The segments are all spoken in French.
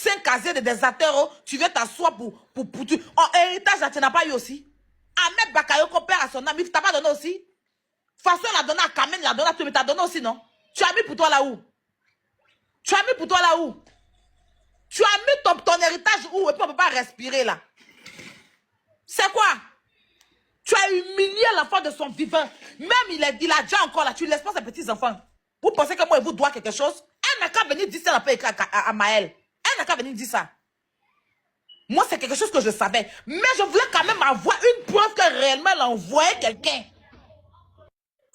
5 casiers de désateurs, tu veux t'asseoir pour tu... En héritage, là, tu n'as pas eu aussi. Ahmed Bakayoko, père à son ami, tu n'as pas donné aussi. Façon, l'a donné à Kamen, l'a donné à tout, mais tu as donné aussi, non? Tu as mis pour toi là où? Tu as mis pour toi là où? Tu as mis ton héritage où? Et puis on ne peut pas respirer là. C'est quoi? Tu as humilié l'enfant de son vivant. Même il a déjà encore là, tu ne laisses pas ses petits-enfants. Vous pensez que moi, il vous doit quelque chose? Elle n'a qu'à venir dire ça à Maël. Elle n'a qu'à venir dire ça. Moi, c'est quelque chose que je savais. Mais je voulais quand même avoir une preuve que réellement elle envoyait quelqu'un.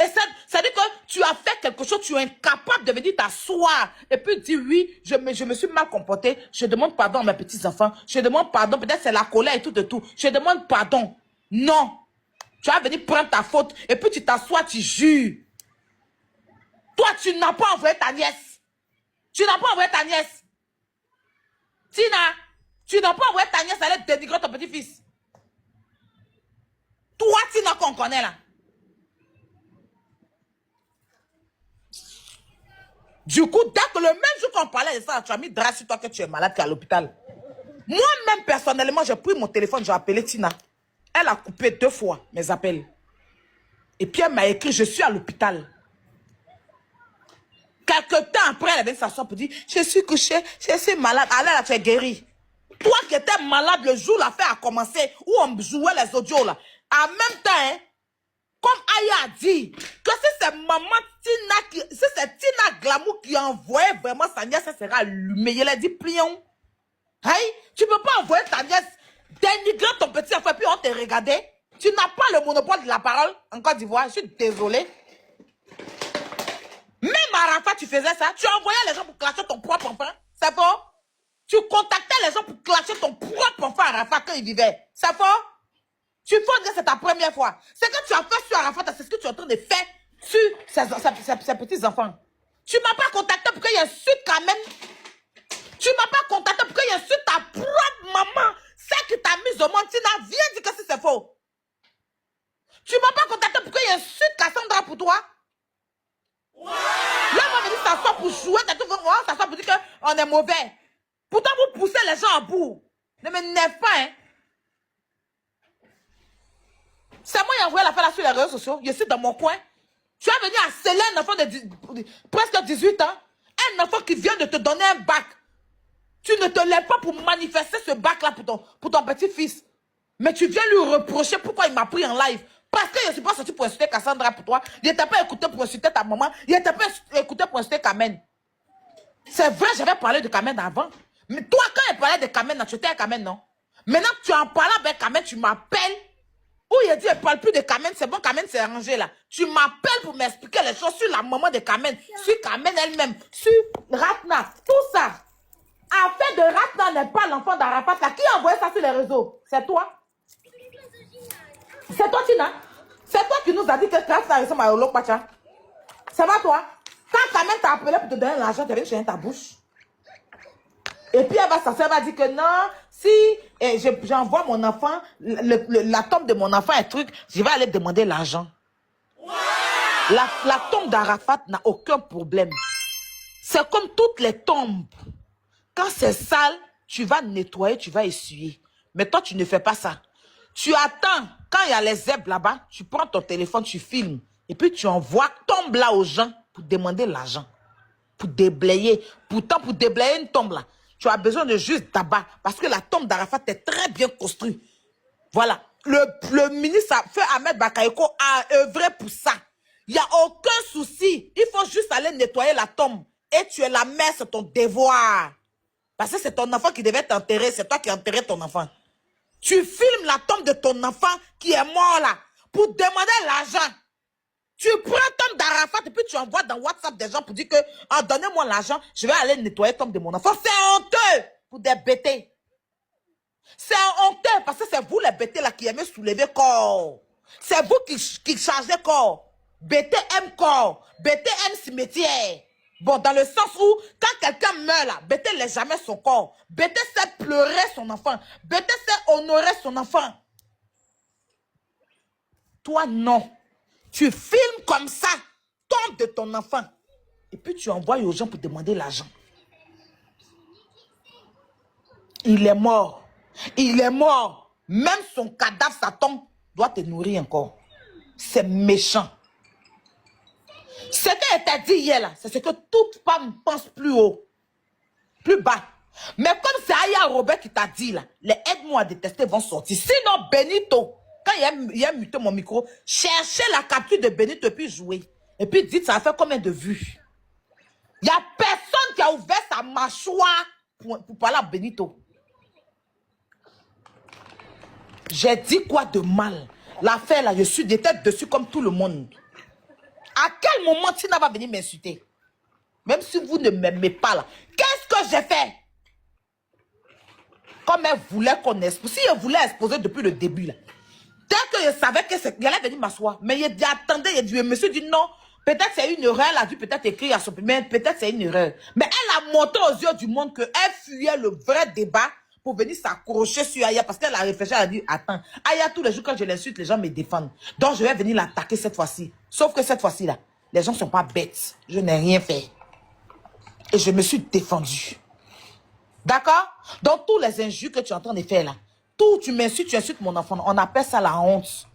Et ça dit que tu as fait quelque chose, tu es incapable de venir t'asseoir et puis dire oui, je me suis mal comporté, je demande pardon à mes petits-enfants, je demande pardon, peut-être c'est la colère et tout de tout, je demande pardon. Non. Tu vas venir prendre ta faute et puis tu t'assois, tu jures. Toi, tu n'as pas envoyé ta nièce. Tu n'as pas envoyé ta nièce. Tina, tu n'as pas envoyé ta nièce aller dénigrer ton petit-fils. Toi, Tina, qu'on connaît là. Du coup, dès que le même jour qu'on parlait de ça, tu as mis drap sur toi que tu es malade, tu es à l'hôpital. Moi-même, personnellement, j'ai pris mon téléphone, j'ai appelé Tina. Elle a coupé 2 fois mes appels. Et puis elle m'a écrit, je suis à l'hôpital. Quelque temps après, elle est venue s'asseoir pour dire, je suis couchée, je suis malade. Allez, là, tu es guérie. Toi qui étais malade le jour où l'affaire a commencé, où on jouait les audios là. En même temps, hein, comme Aya a dit, que si c'est maman Tina, si c'est Tina Glamour qui envoyait vraiment sa nièce, ça sera allumé. Il a dit, plion. Hey, tu ne peux pas envoyer ta nièce dénigrer ton petit enfant, puis on te regardait. Tu n'as pas le monopole de la parole en Côte d'Ivoire. Je suis désolée. Même à Rafah, tu faisais ça. Tu envoyais les gens pour clasher ton propre enfant. C'est faux? Tu contactais les gens pour clasher ton propre enfant à Rafah quand il vivait. C'est faux? Tu faut dire que c'est ta première fois. C'est que tu as fait sur Arafat, c'est ce que tu es en train de faire sur ses petits-enfants. Tu ne m'as pas contacté pour qu'il insulte quand même. Tu ne m'as pas contacté pour qu'il insulte ta propre maman. Celle qui t'a mise au monde, Tina, viens dire que c'est faux. Tu ne m'as pas contacté pour qu'il insulte Cassandra pour toi. Ouais. Là, on va venir s'asseoir pour jouer, on va s'asseoir pour dire qu'on est mauvais. Pourtant, vous poussez les gens à bout. Ne m'énerve pas, hein. C'est moi qui ai envoyé l'affaire là sur les réseaux sociaux. Je suis dans mon coin. Tu as venu harceler un enfant de presque 18 ans. Un enfant qui vient de te donner un bac. Tu ne te lèves pas pour manifester ce bac-là pour ton petit-fils. Mais tu viens lui reprocher pourquoi il m'a pris en live. Parce que je ne suis pas sorti pour insulter Cassandra pour toi. Il n'était pas écouté pour insulter ta maman. Il n'était pas écouté pour insulter Kamen. C'est vrai, j'avais parlé de Kamen avant. Mais toi, quand il parlait de Kamen, tu étais à Kamen, non? Maintenant que tu en parles avec Kamen, tu m'appelles. Où il a dit, elle ne parle plus de Kamen, c'est bon, Kamen s'est rangé là. Tu m'appelles pour m'expliquer les choses sur la maman de Kamen, sur Kamen elle-même, sur Ratna, tout ça. Affaire de Ratna n'est pas l'enfant d'Arafat là. Qui a envoyé ça sur les réseaux? C'est toi? C'est toi, Tina? C'est toi qui nous a dit que Ratna ressemble à Olo Pacha? C'est pas toi? Quand Kamen t'a appelé pour te donner l'argent, tu avais chez ta bouche. Et puis elle va s'asseoir, elle va dire que non, si j'envoie mon enfant, la tombe de mon enfant, un truc, je vais aller demander l'argent. Wow! La tombe d'Arafat n'a aucun problème. C'est comme toutes les tombes. Quand c'est sale, tu vas nettoyer, tu vas essuyer. Mais toi, tu ne fais pas ça. Tu attends, quand il y a les zèbres là-bas, tu prends ton téléphone, tu filmes. Et puis tu envoies tombe là aux gens pour demander l'argent. Pour déblayer. Pourtant, pour déblayer une tombe là, tu as besoin de juste tabac. Parce que la tombe d'Arafat est très bien construite. Voilà. Le ministre Feu Ahmed Bakayoko a œuvré pour ça. Il n'y a aucun souci. Il faut juste aller nettoyer la tombe. Et tu es la mère, c'est ton devoir. Parce que c'est ton enfant qui devait t'enterrer. C'est toi qui as enterré ton enfant. Tu filmes la tombe de ton enfant qui est mort là. Pour demander l'argent. Tu prends tombe d'Arafat et puis tu envoies dans WhatsApp des gens pour dire que donnez-moi l'argent, je vais aller nettoyer tombe de mon enfant. C'est honteux pour des bêtés. C'est honteux parce que c'est vous les bêtés là qui aimez soulever corps. C'est vous qui chargez corps. Bêté aime corps. Bêté aime cimetière. Bon, dans le sens où quand quelqu'un meurt là, Bêté ne laisse jamais son corps. Bêté sait pleurer son enfant. Bêté sait honorer son enfant. Toi non. Tu filmes comme ça, tombe de ton enfant. Et puis tu envoies aux gens pour demander l'argent. Il est mort. Il est mort. Même son cadavre, sa tombe, doit te nourrir encore. C'est méchant. Ce qu'elle t'a dit hier, là, c'est ce que toute femme pense plus haut, plus bas. Mais comme c'est Aya Robert qui t'a dit, là, les aide-moi à détester vont sortir. Sinon, Benito, quand il a muté mon micro, cherchez la capture de Benito et puis jouez. Et puis dites, ça a fait combien de vues? Il n'y a personne qui a ouvert sa mâchoire pour parler à Benito. J'ai dit quoi de mal? L'affaire là, je suis des têtes dessus comme tout le monde. À quel moment Tina va venir m'insulter? Même si vous ne m'aimez pas là. Qu'est-ce que j'ai fait? Comme elle voulait qu'on expose. Si elle voulait exposer depuis le début là. Dès que je savais qu'elle allait venir m'asseoir. Mais il dit, attendez, il me suis dit non. Peut-être c'est une erreur. Elle a dû peut-être écrire à son mais peut-être c'est une erreur. Mais elle a montré aux yeux du monde qu'elle fuyait le vrai débat pour venir s'accrocher sur Aya. Parce qu'elle a réfléchi, elle a dit, attends, Aya, tous les jours quand je l'insulte, les gens me défendent. Donc je vais venir l'attaquer cette fois-ci. Sauf que cette fois-ci là, les gens ne sont pas bêtes. Je n'ai rien fait. Et je me suis défendue. D'accord? Donc, tous les injures que tu es en train de faire là, tout, tu m'insultes, tu insultes mon enfant, on appelle ça la honte.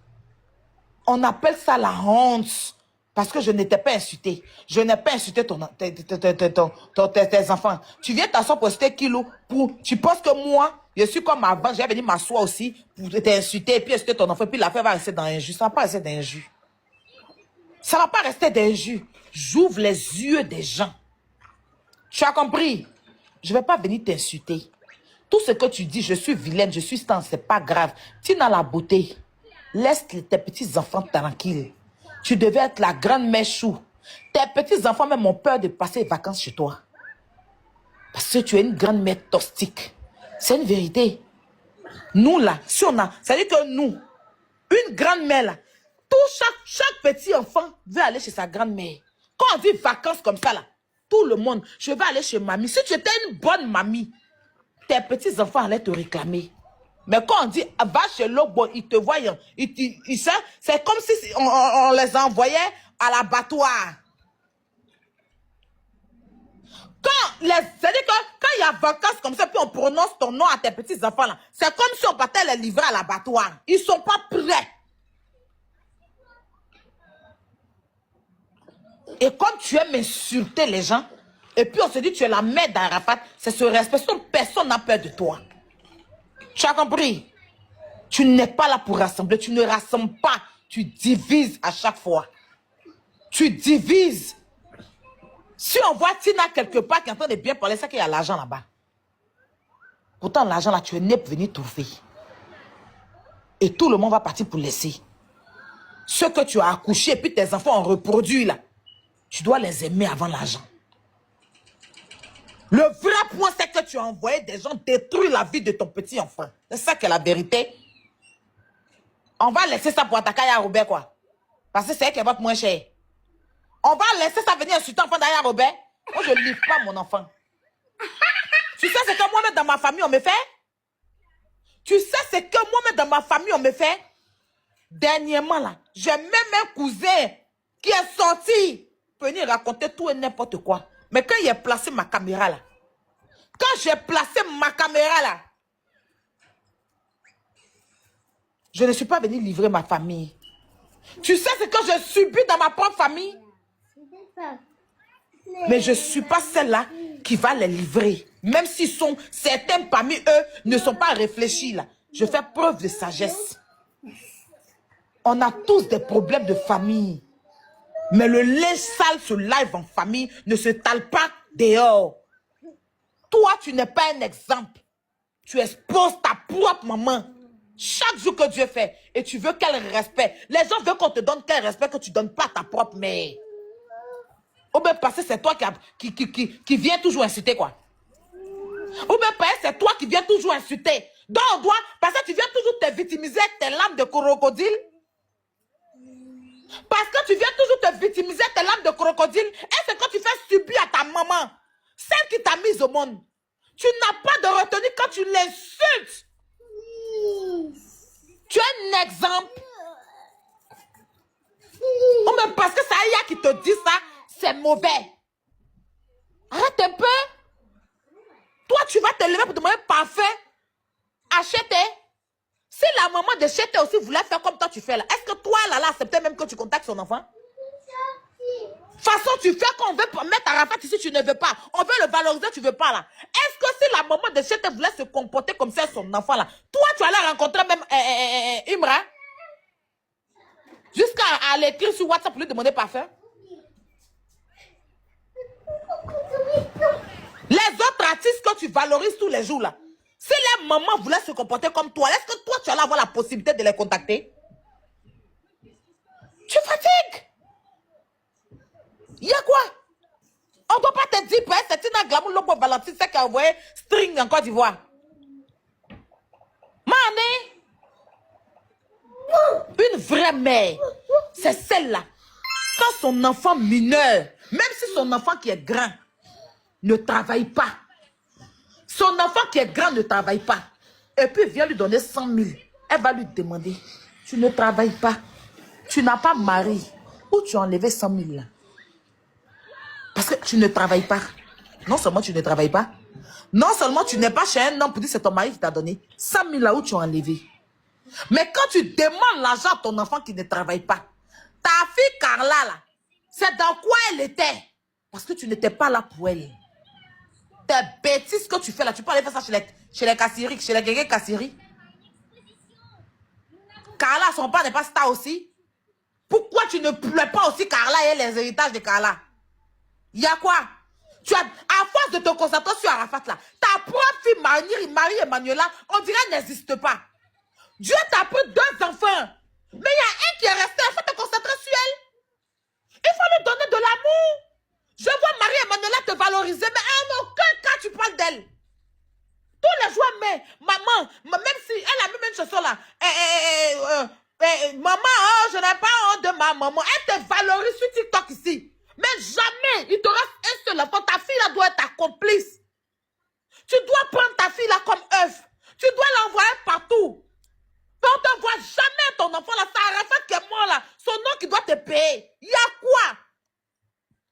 On appelle ça la honte. Parce que je n'étais pas insulté. Je n'ai pas insulté tes enfants. Tu viens t'asseoir pour insulter Kilo. Tu penses que moi, je suis comme avant, je vais venir m'asseoir aussi pour t'insulter et puis insulter ton enfant. Puis l'affaire va rester dans l'injure. Ça ne va pas rester dans l'injure. Ça ne va pas rester dans l'injure. J'ouvre les yeux des gens. Tu as compris? Je ne vais pas venir t'insulter. Tout ce que tu dis, je suis vilaine, je suis stance, c'est pas grave. Tu n'as la beauté. Laisse tes petits-enfants tranquilles. Tu devais être la grande-mère chou. Tes petits-enfants même ont peur de passer les vacances chez toi. Parce que tu es une grande-mère toxique. C'est une vérité. Nous là, si on a... C'est-à-dire que nous, une grande-mère là, chaque petit enfant veut aller chez sa grand-mère. Quand on dit vacances comme ça là, tout le monde, je vais aller chez mamie. Si tu étais une bonne mamie, tes petits-enfants allaient te réclamer. Mais quand on dit, va chez l'autre, ils te voient, c'est comme si on les envoyait à l'abattoir. C'est-à-dire que quand il y a vacances comme ça, puis on prononce ton nom à tes petits-enfants, là, c'est comme si on partait les livrer à l'abattoir. Ils ne sont pas prêts. Et comme tu aimes insulter les gens, et puis on se dit tu es la mère d'Arafat, c'est ce respect, personne n'a peur de toi. Tu as compris? Tu n'es pas là pour rassembler, tu ne rassembles pas, tu divises à chaque fois. Tu divises. Si on voit Tina quelque part qui est en train de bien parler, c'est qu'il y a l'argent là-bas. Pourtant l'argent là, tu es né pour venir trouver. Et tout le monde va partir pour laisser. Ce que tu as accouché et puis tes enfants ont reproduit là, tu dois les aimer avant l'argent. Le vrai point, c'est que tu as envoyé des gens détruire la vie de ton petit enfant. C'est ça qui est la vérité. On va laisser ça pour attaquer Aya Robert, quoi. Parce que c'est elle qui va être moins cher. On va laisser ça venir insulter l'enfant d'Aya Robert. Moi, je ne livre pas mon enfant. Tu sais ce que moi-même dans ma famille, on me fait? Tu sais ce que moi-même dans ma famille, on me fait? Dernièrement, là, j'ai même un cousin qui est sorti pour venir raconter tout et n'importe quoi. Mais quand il a placé ma caméra, là, quand j'ai placé ma caméra, là, je ne suis pas venu livrer ma famille. Tu sais ce que je subis dans ma propre famille? Mais je ne suis pas celle-là qui va les livrer. Même si certains parmi eux ne sont pas réfléchis, là. Je fais preuve de sagesse. On a tous des problèmes de famille. Mais le linge sale se live en famille ne se tale pas dehors. Toi, tu n'es pas un exemple. Tu exposes ta propre maman. Chaque jour que Dieu fait. Et tu veux qu'elle respecte. Les gens veulent qu'on te donne quel respect que tu ne donnes pas à ta propre mère. Ou bien parce que c'est toi qui viens toujours insulter, quoi. Ou bien parce que c'est toi qui viens toujours insulter. Donc on doit, parce que tu viens toujours te victimiser avec tes lames de crocodile. Parce que tu viens toujours te victimiser avec tes lames de crocodile. Et c'est quand tu fais subir à ta maman, celle qui t'a mise au monde. Tu n'as pas de retenue quand tu l'insultes. Tu es un exemple. Ou même parce que c'est Aya qui te dit ça, c'est mauvais. Arrête un peu. Toi, tu vas te lever pour demander parfait, achète. Si la maman de Chété aussi voulait faire comme toi tu fais là, est-ce que toi, elle a accepté même que tu contactes son enfant? De toute façon, tu fais qu'on veut mettre Arafat ici, tu ne veux pas. On veut le valoriser, tu ne veux pas là. Est-ce que si la maman de Chété voulait se comporter comme ça, son enfant là, toi, tu allais rencontrer même Imra? Jusqu'à aller écrire sur WhatsApp pour lui demander parfait? Les autres artistes que tu valorises tous les jours là, si les mamans voulaient se comporter comme toi, est-ce que toi, tu allais avoir la possibilité de les contacter? Tu fatigues. Il y a quoi? On ne doit pas te dire, c'est une glamour, Lobo Valentine, c'est qui a envoyé string en Côte d'Ivoire. Mané, une vraie mère, c'est celle-là. Quand son enfant mineur, même si son enfant qui est grand, ne travaille pas. Son enfant qui est grand ne travaille pas. Et puis vient lui donner 100 000. Elle va lui demander, tu ne travailles pas. Tu n'as pas mari. Où tu as enlevé 100 000 là? Parce que tu ne travailles pas. Non seulement tu ne travailles pas, non seulement tu n'es pas chez un homme pour dire c'est ton mari qui t'a donné 100 000 là où tu as enlevé. Mais quand tu demandes l'argent à ton enfant qui ne travaille pas, ta fille Carla là, c'est dans quoi elle était? Parce que tu n'étais pas là pour elle. Tes bêtises que tu fais là, tu peux aller faire ça chez les Kassiri, chez les Guégué Kassiri. Carla, son père n'est pas star aussi. Pourquoi tu ne plais pas aussi Carla et les héritages de Carla? Il y a quoi? Tu as, à force de te concentrer sur Arafat là, ta propre fille Marie-Emmanuela, on dirait n'existe pas. Dieu t'a pris 2 enfants. Mais il y a un qui est resté, il faut te concentrer sur elle. Il faut lui donner de l'amour. Je vois Marie-Emmanuela te valoriser, mais en aucun cas tu parles d'elle. Tous les jours, mais maman, même si elle a mis une chanson là, maman, oh, je n'ai pas honte de ma maman. Elle te valorise sur TikTok ici. Mais jamais, il te reste un seul enfant. Ta fille là doit être ta complice. Tu dois prendre ta fille là comme œuf. Tu dois l'envoyer partout. Mais on ne voit jamais ton enfant là. C'est Arafat qui est mort là. Son nom qui doit te payer. Il y a quoi?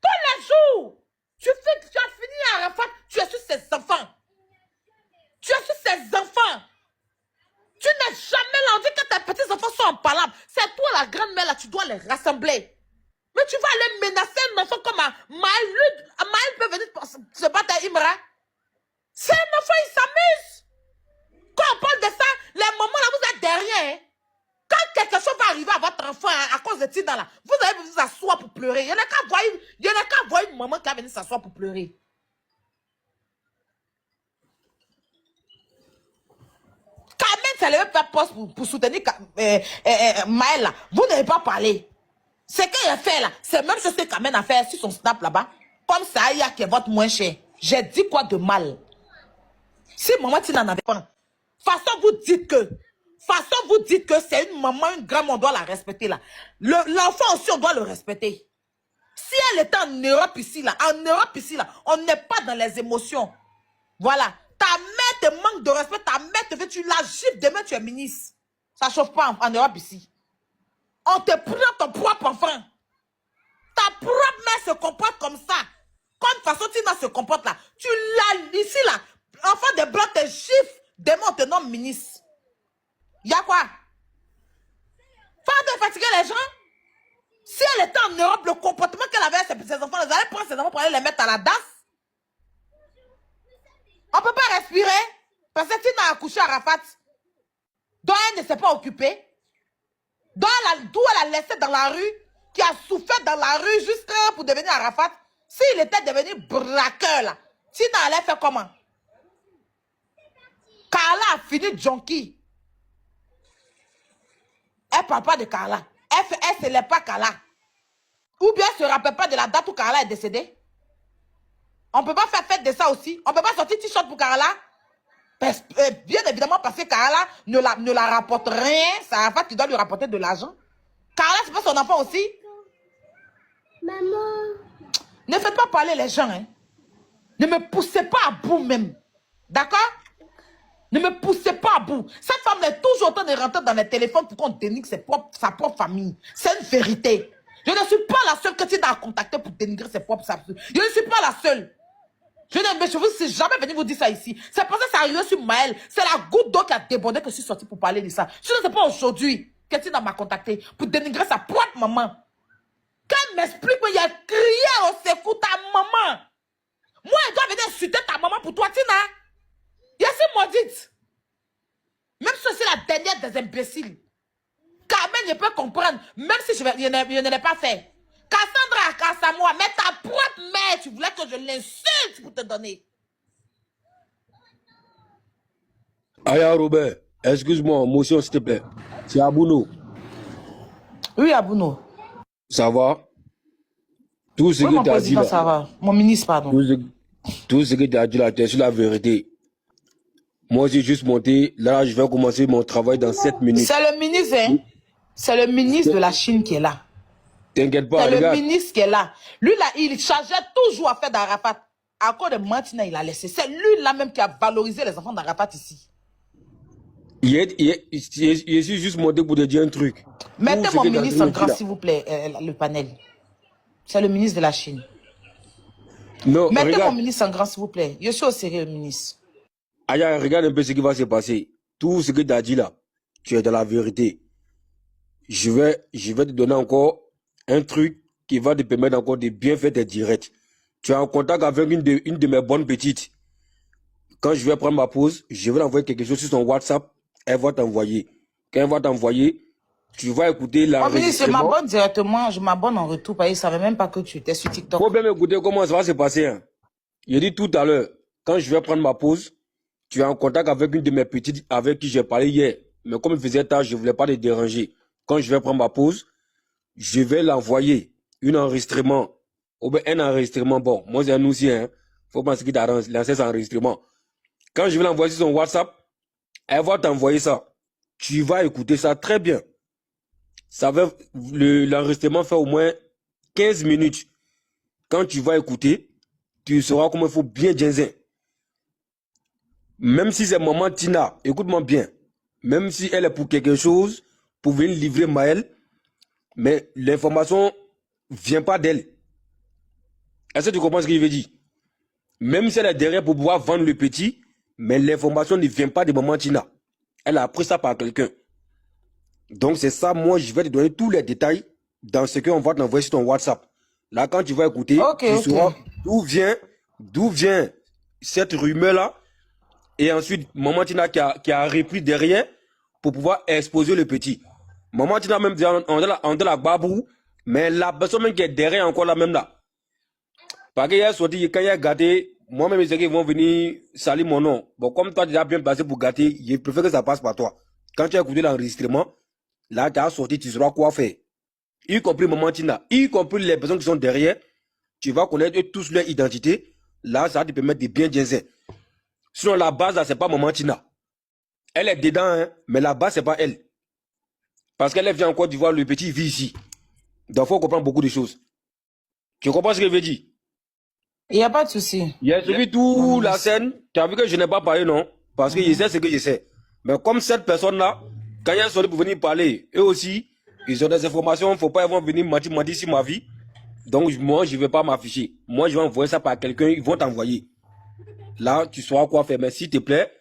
Tous les jours. Tu as fini Arafat. Tu es sur ses enfants. Tu es sur ses enfants. Tu n'es jamais là. On dit que tes petits enfants sont en palabre. C'est toi la grande mère là. Tu dois les rassembler. Mais tu vas aller menacer un enfant comme un Maël. Maël peut venir se battre à Imra. C'est un enfant, il s'amuse. Quand on parle de ça, les mamans là, vous êtes derrière. Hein. Quand quelque chose va arriver à votre enfant hein, à cause de Tina là, vous allez vous asseoir pour pleurer. Il y en a qu'à voir une maman qui a venu s'asseoir pour pleurer. Quand même, ça ne fait pas poste pour soutenir Maël là. Vous n'avez pas parlé. Ce qu'il a fait là, c'est même chose que Kamen a fait sur son snap là-bas. Comme ça, il y a qui vote moins cher. J'ai dit quoi de mal? Si maman Tina n'avait pas. Façon vous dites que c'est une maman, une grand-mère, on doit la respecter là. L'enfant aussi, on doit le respecter. Si elle était en Europe ici là, on n'est pas dans les émotions. Voilà. Ta mère te manque de respect, ta mère te fait, tu la gifles, demain tu es ministre. Ça ne chauffe pas en Europe ici. On te prend ton propre enfant. Ta propre mère se comporte comme ça. Comme façon Tina se comporte là. Tu l'as ici là. Enfant de blanc te chiffre. Demain on te nomme ministre. Y'a quoi? Faut de fatiguer les gens. Si elle était en Europe, le comportement qu'elle avait avec ses enfants, elle allait prendre ses enfants pour aller les mettre à la danse. On ne peut pas respirer. Parce que Tina a accouché à Arafat. dont elle ne s'est pas occupée. D'où elle a laissé dans la rue, qui a souffert dans la rue jusqu'à pour devenir Arafat. S'il était devenu braqueur là, Tina allait faire comment? Carla a fini junkie. Elle ne parle pas de Carla. Elle ne se lève pas Carla. Ou bien elle ne se rappelle pas de la date où Carla est décédée. On ne peut pas faire fête de ça aussi. On ne peut pas sortir t-shirt pour Carla. Bien évidemment parce que Carla ne la rapporte rien. C'est Arafat qui doit lui rapporter de l'argent. Carla, c'est pas son enfant aussi. Maman. Ne faites pas parler les gens. Hein. Ne me poussez pas à bout même. D'accord? Ne me poussez pas à bout. Cette femme est toujours en train de rentrer dans les téléphones pour qu'on dénigre sa propre famille. C'est une vérité. Je ne suis pas la seule que tu as contacté pour dénigrer ses propres familles. Je ne suis pas la seule. Je vous suis jamais venu vous dire ça ici. C'est parce que ça arrive sur Maël. C'est la goutte d'eau qui a débordé que je suis sortie pour parler de ça. Sinon, c'est pas aujourd'hui que Tina m'a contacté pour dénigrer sa propre maman. Quand elle m'explique qu'il a crié au secours ta maman. Moi, elle doit venir insulter ta maman pour toi, Tina. Il y a si maudite. Même si c'est la dernière des imbéciles. Carmen, je peux comprendre. Même si je ne l'ai pas fait. Cassandra, Cassamoa, mais ta propre mère, tu voulais que je l'insulte pour te donner. Aya Robert, excuse-moi, motion s'il te plaît. C'est Abouno. Oui, Abouno. Ça va? Tout ce Oui, que mon tu as dit président, là. ça va. Mon ministre, pardon. Tout ce que tu as dit là, c'est sur la vérité. Moi, j'ai juste monté. Là, je vais commencer mon travail dans 7 minutes. C'est le ministre, hein? C'est le ministre de la Chine qui est là. T'inquiète pas, C'est regarde. le ministre qui est là. Lui, là, il chargeait toujours à faire d'Arafat. À cause de Martina, il a laissé. C'est lui, là, même qui a valorisé les enfants d'Arafat ici. Je suis juste monté pour te dire un truc. Mettez mon ministre en grand, s'il vous plaît, le panel. C'est le ministre de la Chine. Non, Mettez regarde. mon ministre en grand, s'il vous plaît. Je suis au sérieux, ministre. Aya, regarde un peu ce qui va se passer. Tout ce que tu as dit là, tu es dans la vérité. Je vais te donner encore un truc qui va te permettre encore de bien faire tes directs. Tu es en contact avec une de mes bonnes petites. Quand je vais prendre ma pause, je vais l'envoyer quelque chose sur son WhatsApp. Elle va t'envoyer. Quand elle va t'envoyer, tu vas écouter la. Ministre, je m'abonne directement, je m'abonne en retour parce que je ne savais même pas que tu étais sur TikTok. Faut bien écouter comment ça va se passer. Hein. Je dis tout à l'heure, quand je vais prendre ma pause, tu es en contact avec une de mes petites avec qui j'ai parlé hier. Mais comme il faisait tard, je ne voulais pas les déranger. Quand je vais prendre ma pause, je vais l'envoyer un enregistrement. Ou bien un enregistrement. Bon, moi c'est un aussi. Hein. Faut penser qu'il t'a lancé cet enregistrement. Quand je vais l'envoyer sur son WhatsApp, elle va t'envoyer ça. Tu vas écouter ça très bien. L'enregistrement fait au moins 15 minutes. Quand tu vas écouter, tu sauras comment il faut bien jaser. Même si c'est maman Tina, écoute-moi bien. Même si elle est pour quelque chose, pour venir livrer Maël, mais l'information ne vient pas d'elle. Est-ce que tu comprends ce que je veux dire? Même si elle est derrière pour pouvoir vendre le petit, mais l'information ne vient pas de maman Tina. Elle a appris ça par quelqu'un. Donc c'est ça, moi je vais te donner tous les détails dans ce qu'on va t'envoyer sur ton WhatsApp. Là quand tu vas écouter, tu sauras d'où vient cette rumeur-là. Et ensuite, maman Tina qui a repris derrière pour pouvoir exposer le petit. Maman Tina même dit on la babou, mais la personne même qui est derrière encore là même là. Parce qu'il y a sorti, quand il y a gâté, moi-même, les gens vont venir salir mon nom. Bon, comme toi, tu as bien placé pour gâter, je préfère que ça passe par toi. Quand tu as écouté l'enregistrement, là, tu as sorti, tu sauras quoi faire. Y compris Maman Tina, y compris les personnes qui sont derrière, tu vas connaître tous leur identité. Là, ça va te permettre de bien jaser. Sinon, la base, là, c'est pas Maman Tina. Elle est dedans, hein, mais la base, c'est pas elle. Parce qu'elle vient en Côte d'Ivoire, le petit vit ici. Donc, il faut comprendre beaucoup de choses. Tu comprends ce que je veux dire? Il n'y a pas de souci. Il a suivi toute la scène. Tu as vu que je n'ai pas parlé, non? Parce que je sais ce que je sais. Mais comme cette personne-là, quand ils sont pour venir parler, eux aussi, ils ont des informations. Il ne faut pas venir mentir sur ma vie. Donc, moi, je ne vais pas m'afficher. Moi, je vais envoyer ça par quelqu'un. Ils vont t'envoyer. Là, tu sauras quoi faire. Mais s'il te plaît,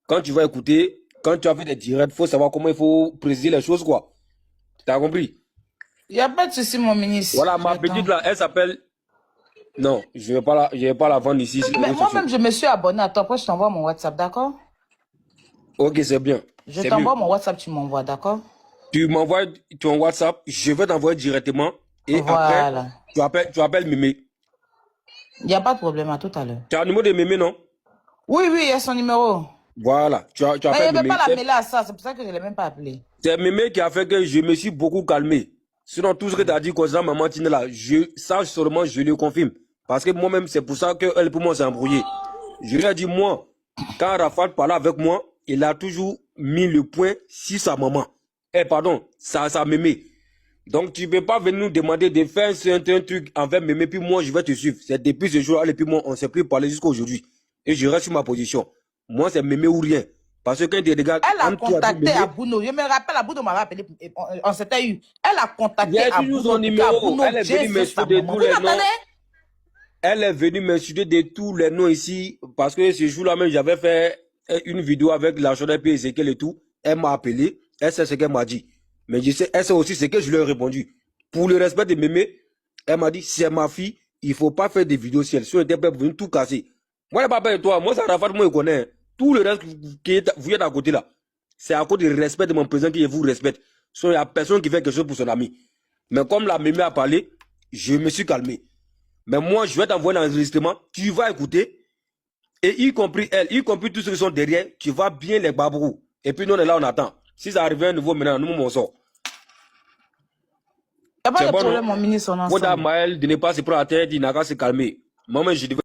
quand tu vas écouter, quand tu as fait des directs, il faut savoir comment il faut préciser les choses, quoi. Tu as compris? Il n'y a pas de souci, mon ministre. Voilà, ma petite là, elle s'appelle... Non, je ne vais pas la vendre ici. Mais moi-même, je me suis abonné à toi. Après, je t'envoie mon WhatsApp, d'accord? Ok, c'est bien. Je t'envoie mon WhatsApp, tu m'envoies, d'accord? Tu m'envoies ton WhatsApp, je vais t'envoyer directement. Et voilà. Après, tu appelles Mémé. Il n'y a pas de problème, à tout à l'heure. Tu as le numéro de Mémé, non? Oui, il y a son numéro. Voilà, tu appelles Mémé. Mais il ne veut pas la mêler à ça, c'est pour ça que je ne l'ai même pas appelé. C'est Mémé qui a fait que je me suis beaucoup calmé. Sinon, tout ce que tu as dit concernant Maman Tina là, ça seulement, je le confirme. Parce que moi-même, c'est pour ça qu'elle, pour moi, s'est embrouillée. Je lui ai dit, moi, quand Rafat parlait avec moi, il a toujours mis le point sur sa maman. Sa Mémé. Donc, tu ne peux pas venir nous demander de faire un truc envers Mémé, puis moi, je vais te suivre. C'est depuis ce jour-là, et puis moi, on ne s'est plus parlé jusqu'à aujourd'hui. Et je reste sur ma position. Moi, c'est Mémé ou rien. Parce que quand tu regardes... Elle a contacté Abouno. Je me rappelle, Abouno m'a rappelé, on s'était eu. Elle a contacté Abouno. Elle est venue m'expliquer tous les noms. Elle est venue m'insulter de tous les noms ici, parce que ce jour-là même, j'avais fait une vidéo avec la journée P. Ezekiel et tout. Elle m'a appelé, elle sait ce qu'elle m'a dit. Mais je sais, elle sait aussi ce que je lui ai répondu. Pour le respect de Mémé, elle m'a dit, c'est ma fille, il ne faut pas faire des vidéos si elle était prête pour venir tout casser. Moi, je ne parle pas de toi, moi, c'est Arafat, moi, je connais. Tout le reste qui est, vous êtes à côté là, c'est à cause du respect de mon président que je vous respecte. Il n'y a personne qui fait quelque chose pour son ami. Mais comme la Mémé a parlé, je me suis calmé. Mais moi, je vais t'envoyer l'enregistrement, tu vas écouter, et y compris elle, y compris tous ceux qui sont derrière, tu vas bien les babrous. Et puis nous, on est là, on attend. Si ça arrive à un nouveau maintenant, nous, on sort. Il n'y a pas C'est de bon, problème, non? mon ministre, on Moi, ensemble. Maël, de ne pas se prendre la tête, il n'a qu'à se calmer. Moi, je devais